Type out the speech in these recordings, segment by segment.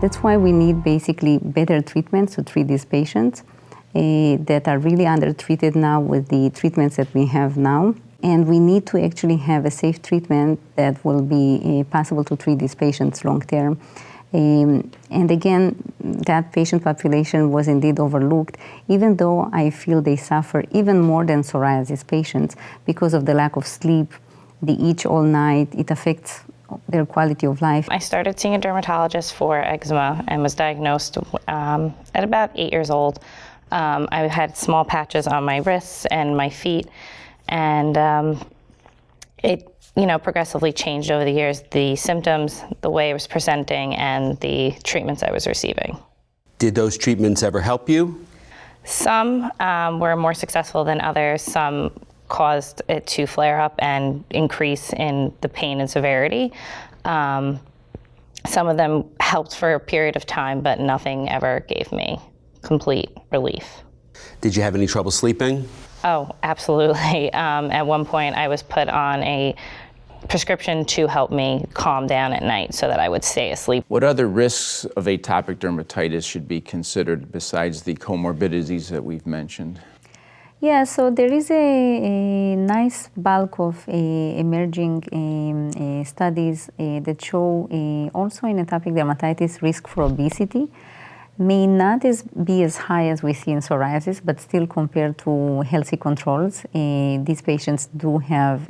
That's why we need basically better treatments to treat these patients that are really undertreated now with the treatments that we have now. And we need to actually have a safe treatment that will be possible to treat these patients long term. And again, that patient population was indeed overlooked, even though I feel they suffer even more than psoriasis patients because of the lack of sleep, the itch all night. It affects their quality of life. I started seeing a dermatologist for eczema and was diagnosed at about 8 years old. I had small patches on my wrists and my feet, and it progressively changed over the years, the symptoms, the way I was presenting, and the treatments I was receiving. Did those treatments ever help you? Some were more successful than others. Some caused it to flare up and increase in the pain and severity. Some of them helped for a period of time, but nothing ever gave me complete relief. Did you have any trouble sleeping? Oh, absolutely. At one point, I was put on a prescription to help me calm down at night so that I would stay asleep. What other risks of atopic dermatitis should be considered besides the comorbidities that we've mentioned? Yeah, so there is a nice bulk of emerging studies that show also in atopic dermatitis risk for obesity may not be as high as we see in psoriasis, but still compared to healthy controls, these patients do have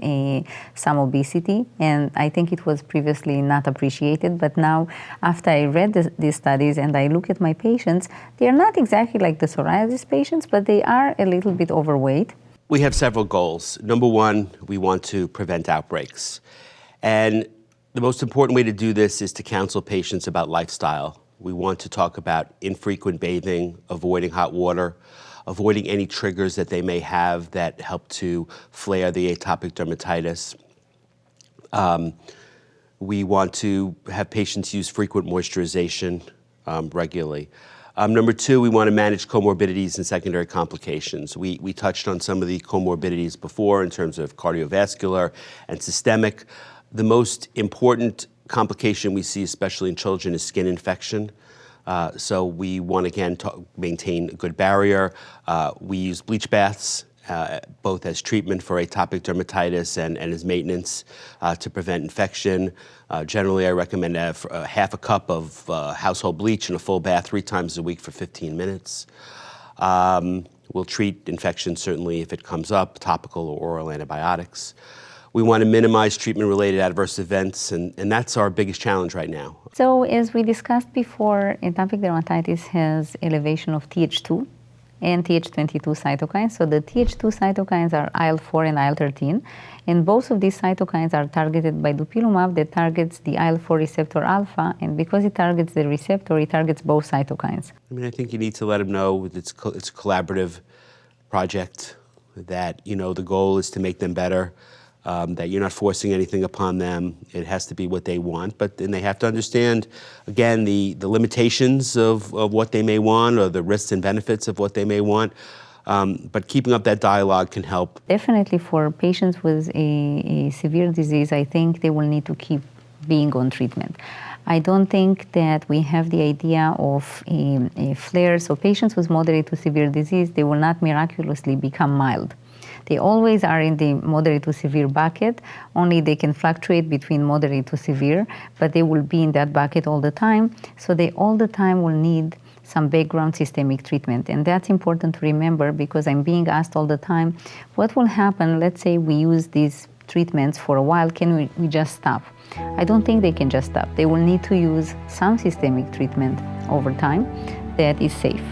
some obesity, and I think it was previously not appreciated, but now after I read these studies and I look at my patients, they are not exactly like the psoriasis patients, but they are a little bit overweight. We have several goals. Number one, we want to prevent outbreaks. And the most important way to do this is to counsel patients about lifestyle. We want to talk about infrequent bathing, avoiding hot water, avoiding any triggers that they may have that help to flare the atopic dermatitis. We want to have patients use frequent moisturization regularly. Number two, we want to manage comorbidities and secondary complications. We touched on some of the comorbidities before in terms of cardiovascular and systemic. The most important complication we see, especially in children, is skin infection. So we want, again, to maintain a good barrier. We use bleach baths, both as treatment for atopic dermatitis and as maintenance to prevent infection. Generally, I recommend half a cup of household bleach in a full bath 3 times a week for 15 minutes. We'll treat infection, certainly, if it comes up, topical or oral antibiotics. We want to minimize treatment-related adverse events, and that's our biggest challenge right now. So as we discussed before, atopic dermatitis has elevation of Th2 and Th22 cytokines. So the Th2 cytokines are IL-4 and IL-13, and both of these cytokines are targeted by dupilumab that targets the IL-4 receptor alpha, and because it targets the receptor, it targets both cytokines. I think you need to let them know it's a collaborative project, that the goal is to make them better. That you're not forcing anything upon them. It has to be what they want, but then they have to understand, again, the limitations of what they may want or the risks and benefits of what they may want. But keeping up that dialogue can help. Definitely for patients with a severe disease, I think they will need to keep being on treatment. I don't think that we have the idea of a flare. So patients with moderate to severe disease, they will not miraculously become mild. They always are in the moderate to severe bucket, only they can fluctuate between moderate to severe, but they will be in that bucket all the time. So they all the time will need some background systemic treatment. And that's important to remember because I'm being asked all the time, what will happen, let's say we use these treatments for a while, can we just stop? I don't think they can just stop. They will need to use some systemic treatment over time that is safe.